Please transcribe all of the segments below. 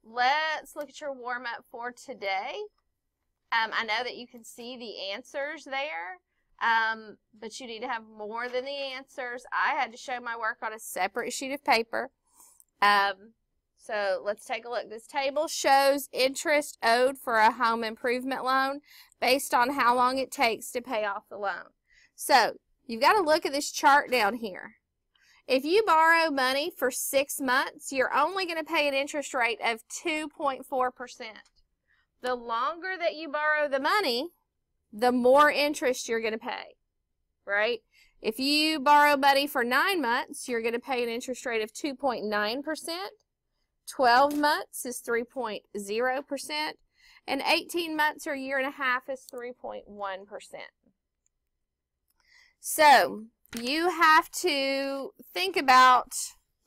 let's look at your warm-up for today. I know that you can see the answers there, but you need to have more than the answers. I had to show my work on a separate sheet of paper. So let's take a look. This table shows interest owed for a home improvement loan based on how long it takes to pay off the loan. So you've got to look at this chart down here. If you borrow money for 6 months, you're only going to pay an interest rate of 2.4%. The longer that you borrow the money, the more interest you're going to pay, right? If you borrow money for 9 months, you're going to pay an interest rate of 2.9%. 12 months is 3.0%. And 18 months or a year and a half is 3.1%. So you have to think about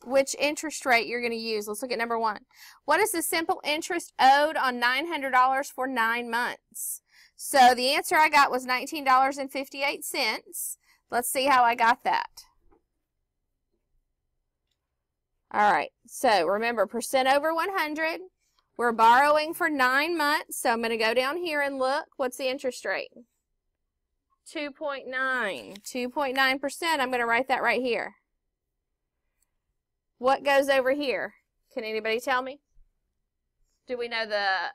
which interest rate you're going to use. Let's look at number 1. What is the simple interest owed on $900 for 9 months? So the answer I got was $19.58. Let's see how I got that. All right, so remember, percent over 100. We're borrowing for 9 months, so I'm going to go down here and look. What's the interest rate? 2.9. 2.9%. I'm going to write that right here. What goes over here? Can anybody tell me? Do we know the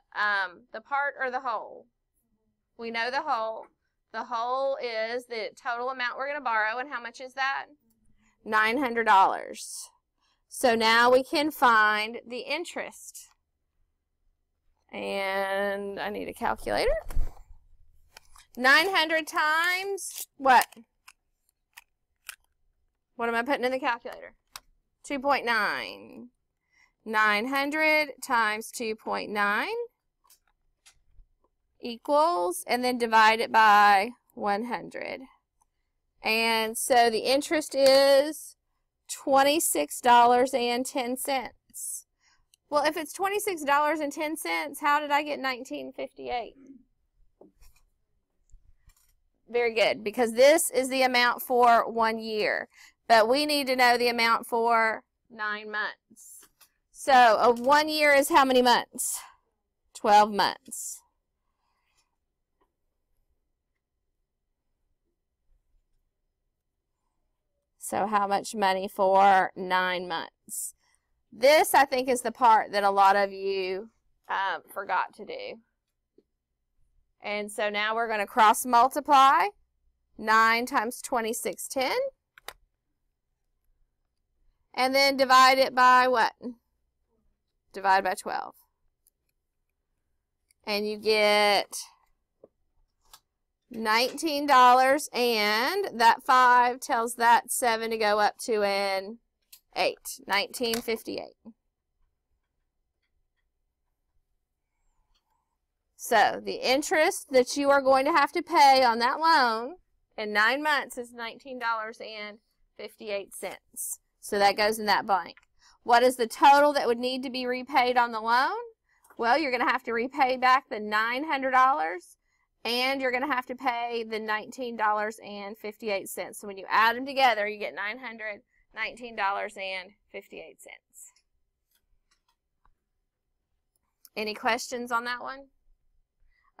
part or the whole? We know the whole. The whole is the total amount we're going to borrow, and how much is that? $900. So now we can find the interest. And I need a calculator. 900 times what? What am I putting in the calculator? 2.9. 900 times 2.9 equals, and then divide it by 100. And so the interest is $26.10. Well, if it's $26.10, how did I get $19.58? Very good, because this is the amount for 1 year. But we need to know the amount for 9 months. So 1 year is how many months? 12 months. So how much money for 9 months? This, I think, is the part that a lot of you forgot to do. And so now we're going to cross multiply 9 times 2610. And then divide it by what? Divide by 12. And you get $19, and that 5 tells that 7 to go up to an 8. $19.58. So the interest that you are going to have to pay on that loan in 9 months is $19.58. So that goes in that blank. What is the total that would need to be repaid on the loan? Well, you're going to have to repay back the $900, and you're going to have to pay the $19.58. So when you add them together, you get $919.58. Any questions on that one?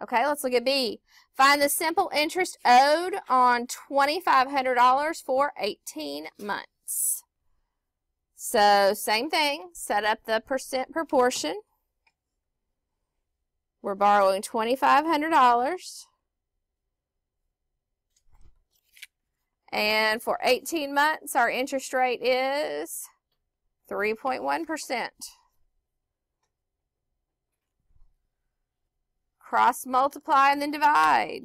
Okay, let's look at B. Find the simple interest owed on $2,500 for 18 months. So same thing, set up the percent proportion. We're borrowing $2,500. And for 18 months, our interest rate is 3.1%. Cross multiply and then divide.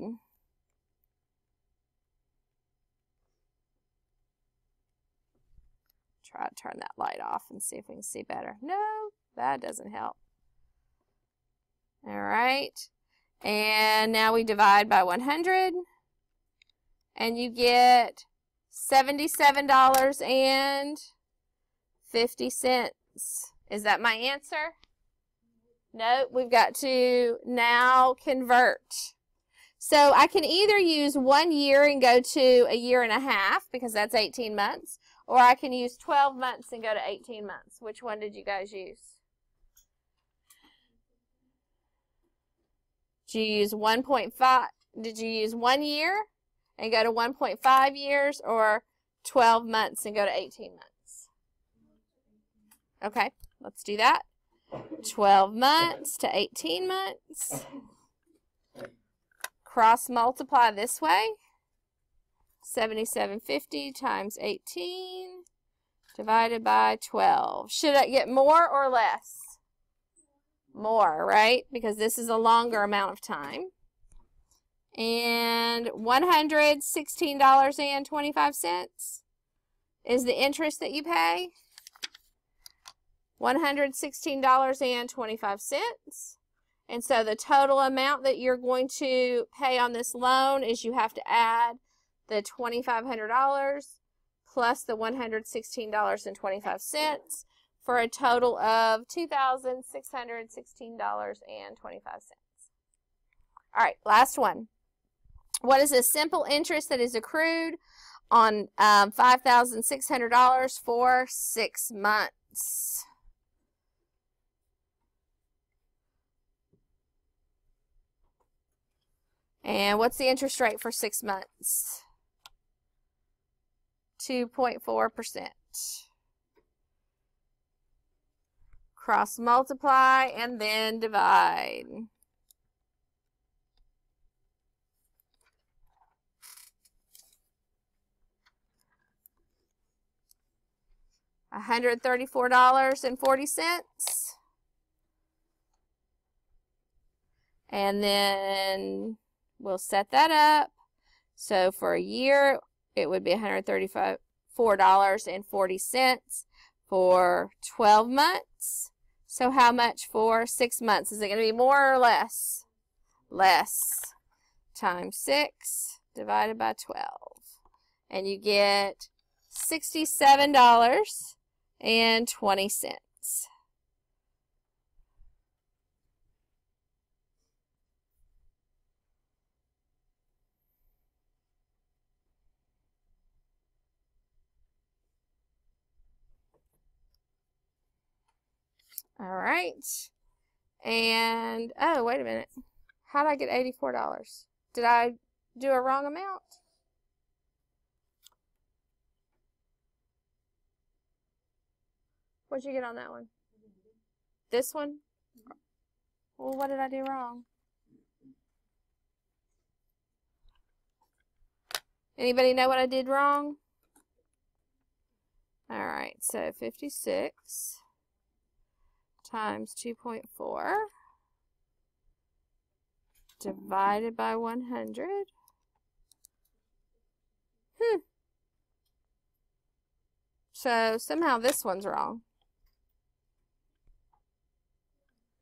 Try to turn that light off and see if we can see better. No, that doesn't help. All right. And now we divide by 100. And you get $77.50. Is that my answer? No, we've got to now convert. So I can either use 1 year and go to a year and a half, because that's 18 months, or I can use 12 months and go to 18 months. Which one did you guys use? Did you use 1.5? Did you use 1 year and go to 1.5 years, or 12 months and go to 18 months? Okay, let's do that. 12 months to 18 months. Cross multiply this way. 7750 times 18 divided by 12. Should I get more or less? More, right? Because this is a longer amount of time. And $116.25 is the interest that you pay. $116.25. And so the total amount that you're going to pay on this loan is you have to add the $2,500 plus the $116.25 for a total of $2,616.25. All right, last one. What is a simple interest that is accrued on $5,600 for 6 months? And what's the interest rate for 6 months? 2.4%. Cross multiply and then divide. $134.40. And then we'll set that up. So for a year, it would be $134.40 for 12 months. So how much for 6 months? Is it going to be more or less? Less. Times 6 divided by 12. And you get $67.20. All right. And, oh, wait a minute. How did I get $84? Did I do a wrong amount? What'd you get on that one? This one? Well, what did I do wrong? Anybody know what I did wrong? All right, so 56 times 2.4 divided by 100. So somehow this one's wrong.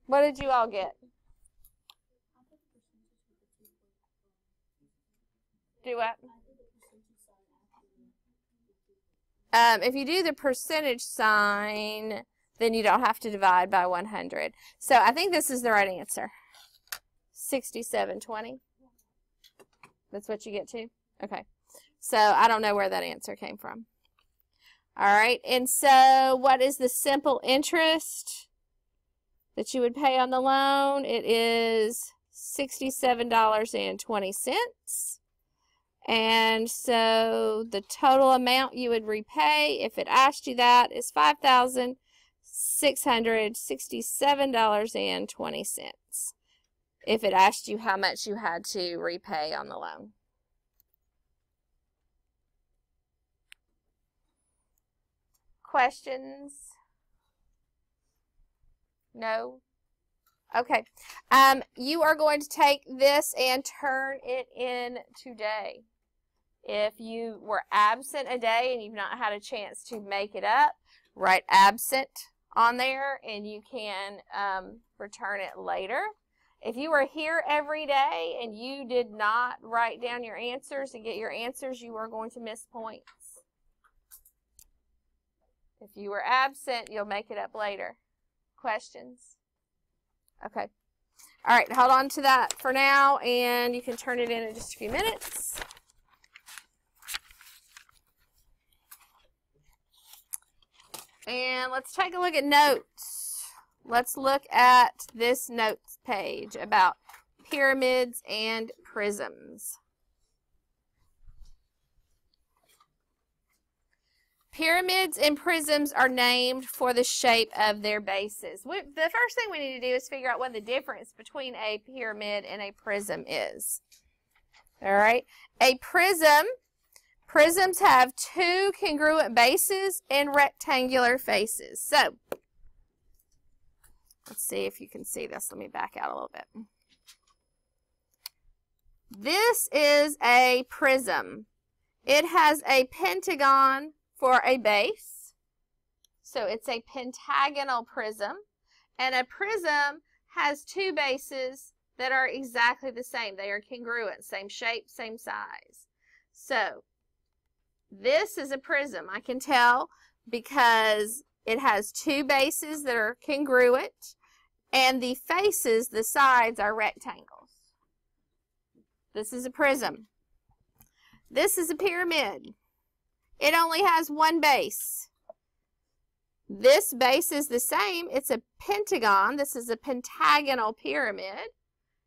What did you all get? Do what? If you do the percentage sign, then you don't have to divide by 100. So I think this is the right answer. 67.20. That's what you get to? Okay. So I don't know where that answer came from. All right. And so what is the simple interest that you would pay on the loan? It is $67.20. And so the total amount you would repay, if it asked you that, is $5,667.20. If it asked you how much you had to repay on the loan. Questions? No? Okay. You are going to take this and turn it in today. If you were absent a day and you've not had a chance to make it up, write absent on there and you can return it later. If you were here every day and you did not write down your answers and get your answers, you are going to miss points. If you were absent, you'll make it up later. Questions? Okay. All right, hold on to that for now, and you can turn it in just a few minutes. And let's take a look at notes. Let's look at this notes page about pyramids and prisms. Pyramids and prisms are named for the shape of their bases. The first thing we need to do is figure out what the difference between a pyramid and a prism is. All right. A prism, prisms have two congruent bases and rectangular faces. So, let's see if you can see this. Let me back out a little bit. This is a prism. It has a pentagon for a base. So it's a pentagonal prism. And a prism has two bases that are exactly the same. They are congruent, same shape, same size. So this is a prism. I can tell because it has two bases that are congruent, and the faces, the sides, are rectangles. This is a prism. This is a pyramid. It only has one base. This base is the same. It's a pentagon. This is a pentagonal pyramid.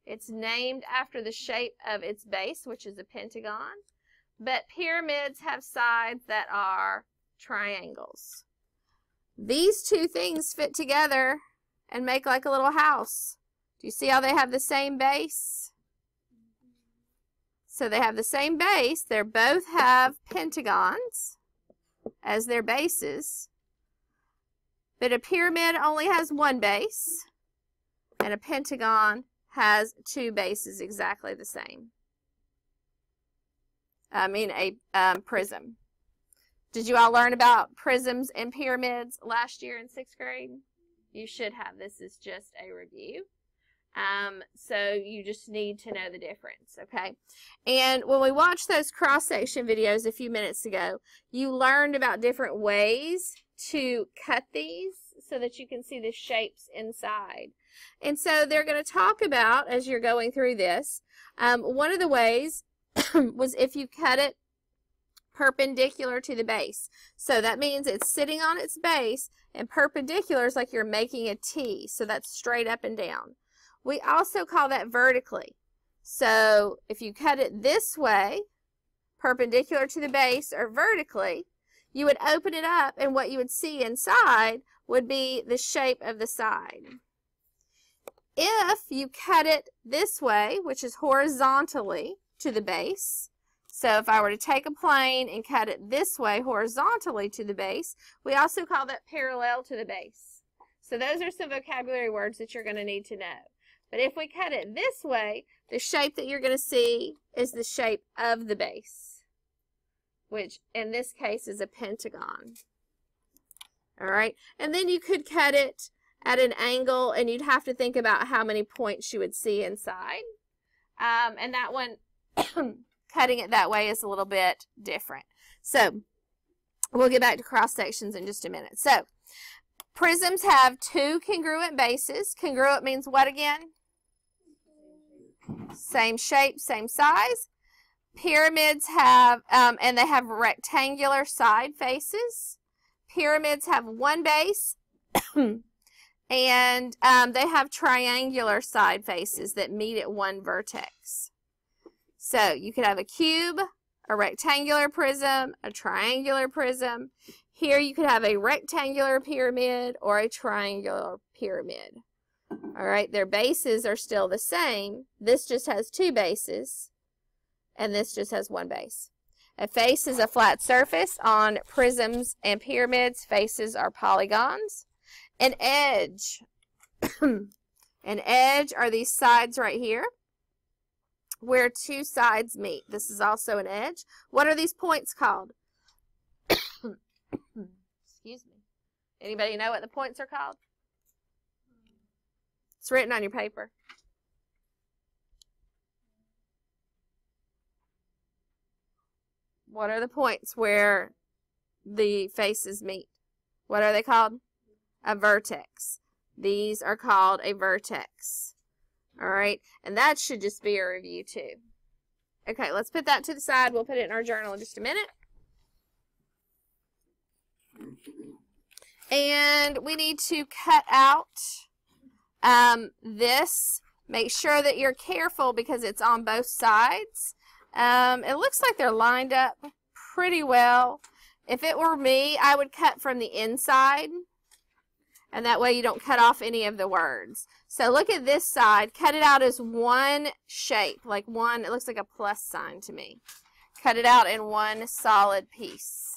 It's named after the shape of its base, which is a pentagon. But pyramids have sides that are triangles. These two things fit together and make like a little house. Do you see how they have the same base? So they have the same base. They both have pentagons as their bases. But a pyramid only has one base, and a pentagon has two bases exactly the same. I mean a prism. Did you all learn about prisms and pyramids last year in 6th grade? You should have. This is just a review. So you just need to know the difference, okay? And when we watched those cross-section videos a few minutes ago, you learned about different ways to cut these so that you can see the shapes inside. And so they're going to talk about, as you're going through this, one of the ways was if you cut it perpendicular to the base. So that means it's sitting on its base, and perpendicular is like you're making a T. So that's straight up and down. We also call that vertically. So if you cut it this way, perpendicular to the base or vertically, you would open it up, and what you would see inside would be the shape of the side. If you cut it this way, which is horizontally to the base, so if I were to take a plane and cut it this way horizontally to the base, we also call that parallel to the base. So those are some vocabulary words that you're going to need to know. But if we cut it this way, the shape that you're going to see is the shape of the base, which in this case is a pentagon. All right, and then you could cut it at an angle, and you'd have to think about how many points you would see inside. And that one, cutting it that way is a little bit different. So we'll get back to cross sections in just a minute. So prisms have two congruent bases. Congruent means what again? Same shape, same size. Pyramids have, and they have rectangular side faces. Pyramids have one base, and they have triangular side faces that meet at one vertex. So you could have a cube, a rectangular prism, a triangular prism. Here you could have a rectangular pyramid or a triangular pyramid. All right, their bases are still the same. This just has two bases, and this just has one base. A face is a flat surface. On prisms and pyramids, faces are polygons. An edge. An edge are these sides right here where two sides meet. This is also an edge. What are these points called? Excuse me. Anybody know what the points are called? It's written on your paper. What are the points where the faces meet? What are they called? A vertex. These are called a vertex. All right, and that should just be a review too. Okay, let's put that to the side. We'll put it in our journal in just a minute. And we need to cut out this Make sure that you're careful because it's on both sides. It looks like they're lined up pretty well. If it were me, I would cut from the inside, and that way you don't cut off any of the words. So look at this side. Cut it out as one shape, like one, it looks like a plus sign to me. Cut it out in one solid piece.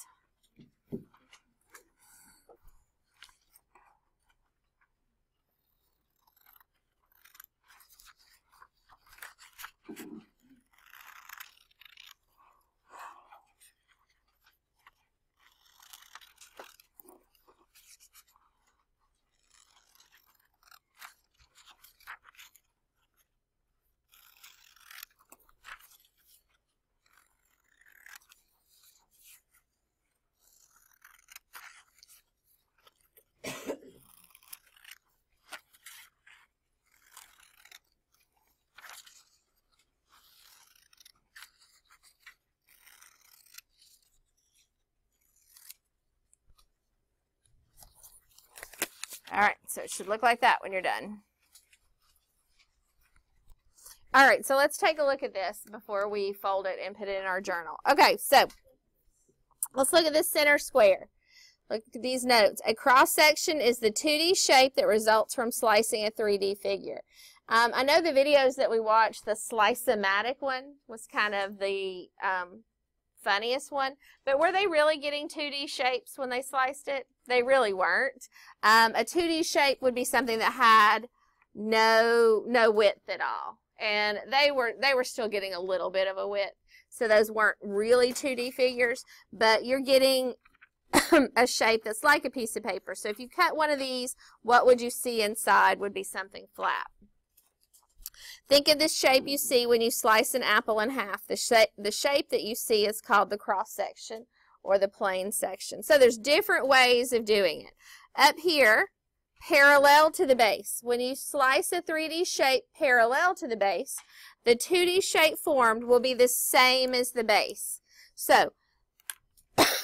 All right, so it should look like that when you're done. All right, so let's take a look at this before we fold it and put it in our journal. Okay, so let's look at this center square. Look at these notes. A cross section is the 2D shape that results from slicing a 3D figure. I know the videos that we watched, the Slice-O-Matic one was kind of the funniest one, but were they really getting 2D shapes when they sliced it? They really weren't. A 2D shape would be something that had no width at all, and they were still getting a little bit of a width, so those weren't really 2D figures, but you're getting a shape that's like a piece of paper. So if you cut one of these, what would you see inside would be something flat. Think of this shape you see when you slice an apple in half. The shape that you see is called the cross section or the plane section. So there's different ways of doing it. Up here, parallel to the base. When you slice a 3D shape parallel to the base, the 2D shape formed will be the same as the base. So,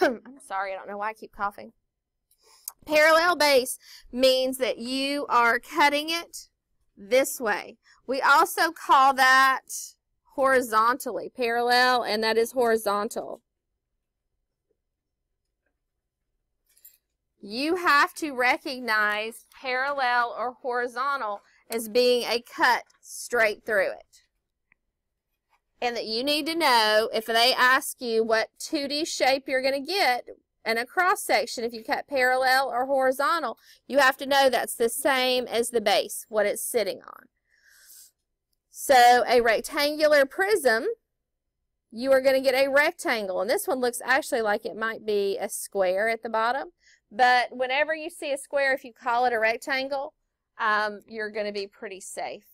I'm sorry, I don't know why I keep coughing. Parallel base means that you are cutting it this way. We also call that horizontally, parallel, and that is horizontal. You have to recognize parallel or horizontal as being a cut straight through it. And that you need to know, if they ask you what 2D shape you're going to get in a cross section, if you cut parallel or horizontal, you have to know that's the same as the base, what it's sitting on. So a rectangular prism, you are going to get a rectangle. And this one looks actually like it might be a square at the bottom. But whenever you see a square, if you call it a rectangle, you're going to be pretty safe.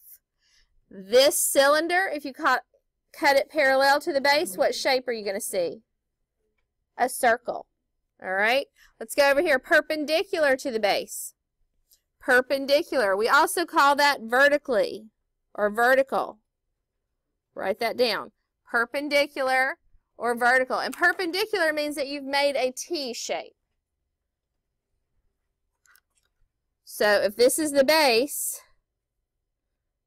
This cylinder, if you cut it parallel to the base, what shape are you going to see? A circle. All right. Let's go over here. Perpendicular to the base. Perpendicular. We also call that vertically or vertical. Write that down. Perpendicular or vertical. And perpendicular means that you've made a T shape. So if this is the base,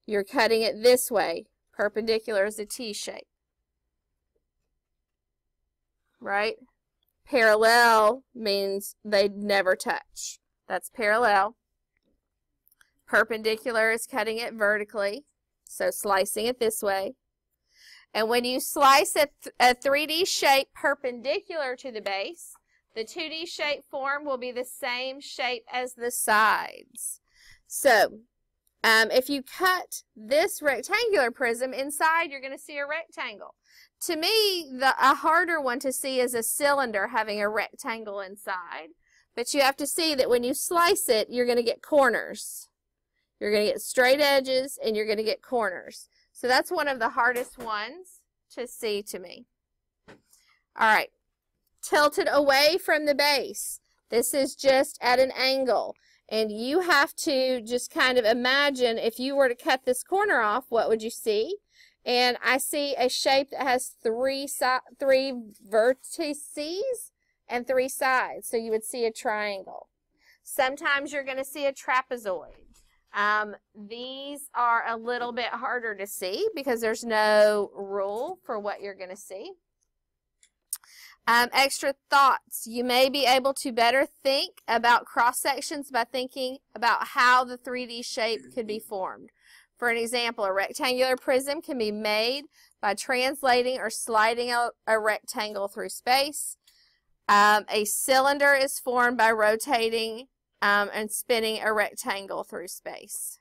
you're cutting it this way. Perpendicular is a T shape. Right? Parallel means they never touch. That's parallel. Perpendicular is cutting it vertically, so slicing it this way. And when you slice a 3D shape perpendicular to the base, the 2D shape form will be the same shape as the sides. So, if you cut this rectangular prism inside, you're going to see a rectangle. To me, a harder one to see is a cylinder having a rectangle inside. But you have to see that when you slice it, you're going to get corners. You're going to get straight edges and you're going to get corners. So that's one of the hardest ones to see to me. All right. Tilted away from the base. This is just at an angle. And you have to just kind of imagine if you were to cut this corner off, what would you see? And I see a shape that has three vertices and 3 sides. So you would see a triangle. Sometimes you're going to see a trapezoid. These are a little bit harder to see because there's no rule for what you're going to see. Extra thoughts. You may be able to better think about cross sections by thinking about how the 3D shape could be formed. For an example, a rectangular prism can be made by translating or sliding a rectangle through space. A cylinder is formed by rotating and spinning a rectangle through space.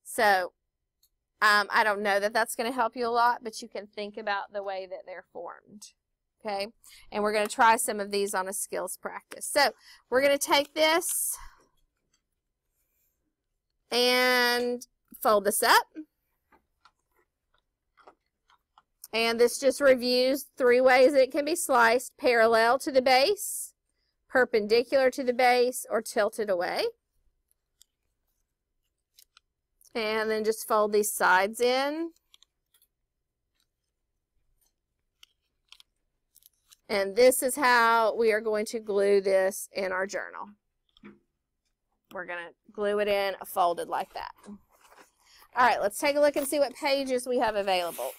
So, I don't know that that's going to help you a lot, but you can think about the way that they're formed. Okay, and we're going to try some of these on a skills practice. So, we're going to take this and fold this up. And this just reviews 3 ways it can be sliced: parallel to the base, perpendicular to the base, or tilted away. And then just fold these sides in. And this is how we are going to glue this in our journal. We're going to glue it in folded like that. All right, let's take a look and see what pages we have available.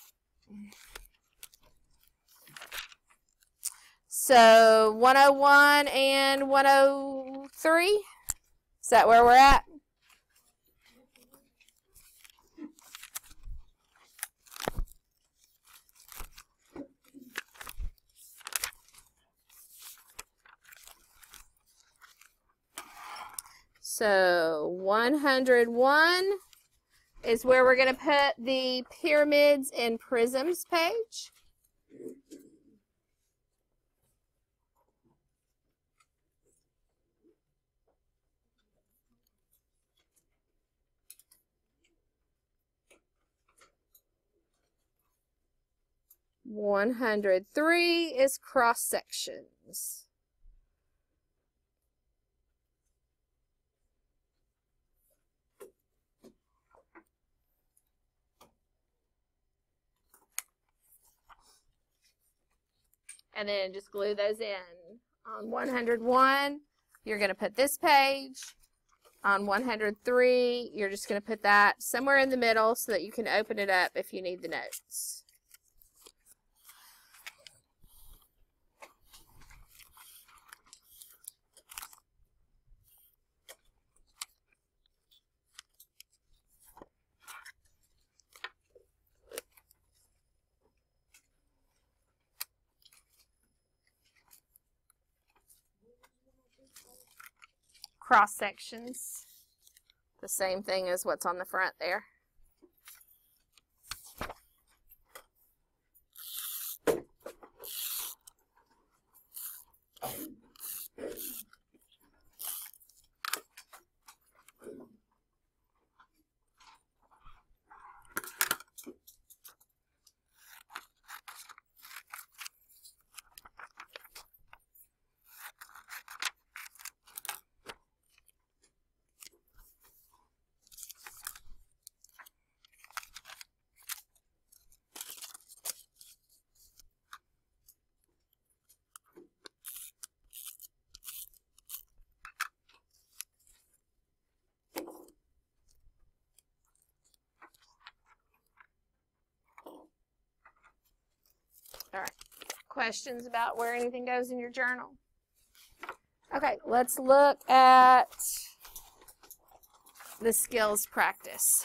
So 101 and 103, is that where we're at? So 101 is where we're going to put the pyramids and prisms page. One 103 is cross sections. And then just glue those in. On 101, you're going to put this page. On 103, you're just going to put that somewhere in the middle so that you can open it up if you need the notes. Cross sections, the same thing as what's on the front there. All right, questions about where anything goes in your journal? Okay, let's look at the skills practice.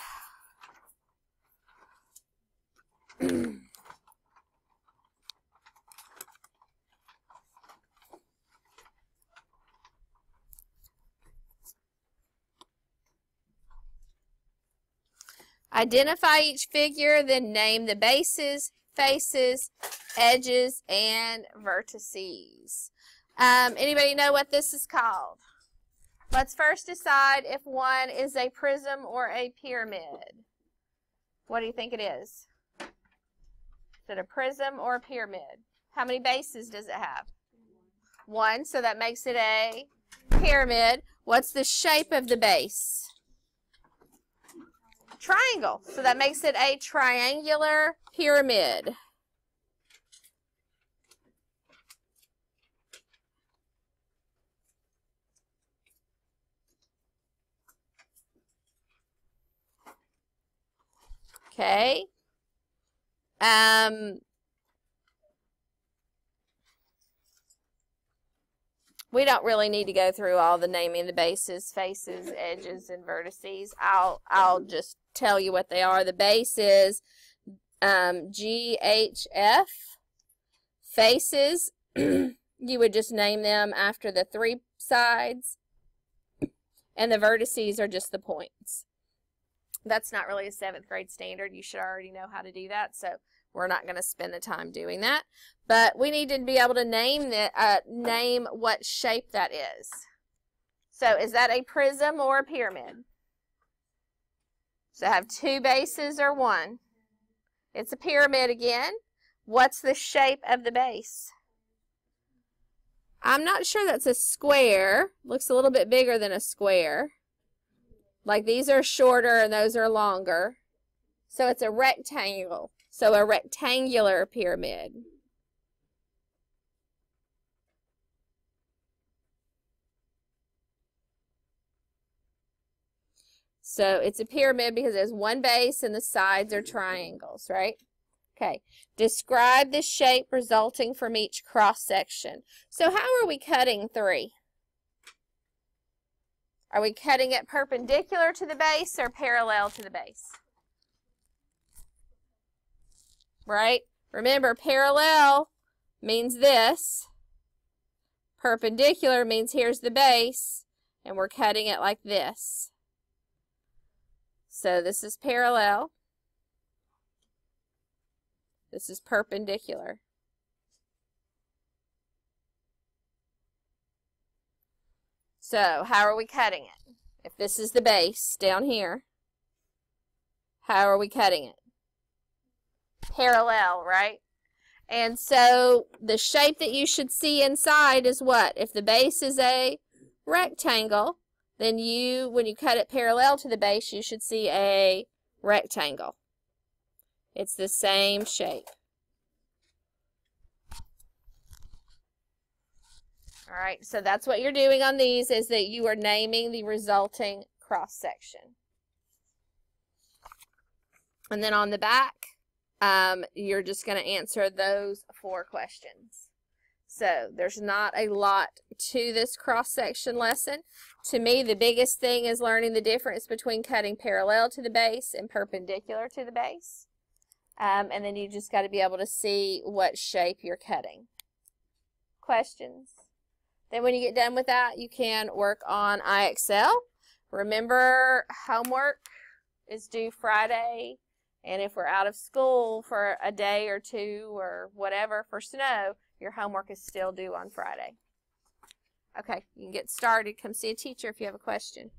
Identify each figure, then name the bases, faces, edges, and vertices. Anybody know what this is called? Let's first decide if one is a prism or a pyramid. What do you think it is? Is it a prism or a pyramid? How many bases does it have? 1, so that makes it a pyramid. What's the shape of the base? Triangle. So that makes it a triangular pyramid. Okay. We don't really need to go through all the naming the bases, faces, edges, and vertices. I'll just tell you what they are. The base is GHF. Faces, you would just name them after the 3 sides. And the vertices are just the points. That's not really a 7th grade standard. You should already know how to do that, so we're not going to spend the time doing that. But we need to be able to name what shape that is. So is that a prism or a pyramid? So have 2 bases or 1? It's a pyramid again. What's the shape of the base? I'm not sure that's a square. Looks a little bit bigger than a square. Like these are shorter and those are longer. So it's a rectangle. So a rectangular pyramid. So it's a pyramid because there's 1 base and the sides are triangles, right? Okay. Describe the shape resulting from each cross section. So how are we cutting 3? Are we cutting it perpendicular to the base or parallel to the base? Right? Remember, parallel means this. Perpendicular means here's the base, and we're cutting it like this. So this is parallel. This is perpendicular. So how are we cutting it? If this is the base down here, how are we cutting it? Parallel, right? And so the shape that you should see inside is what? If the base is a rectangle, then when you cut it parallel to the base, you should see a rectangle. It's the same shape. All right, so that's what you're doing on these, is that you are naming the resulting cross section. And then on the back, you're just going to answer those 4 questions. So there's not a lot to this cross-section lesson. To me, the biggest thing is learning the difference between cutting parallel to the base and perpendicular to the base. And then you just got to be able to see what shape you're cutting. Questions? Then when you get done with that, you can work on IXL. Remember, homework is due Friday. And if we're out of school for a day or 2 or whatever for snow, your homework is still due on Friday. Okay, you can get started. Come see a teacher if you have a question.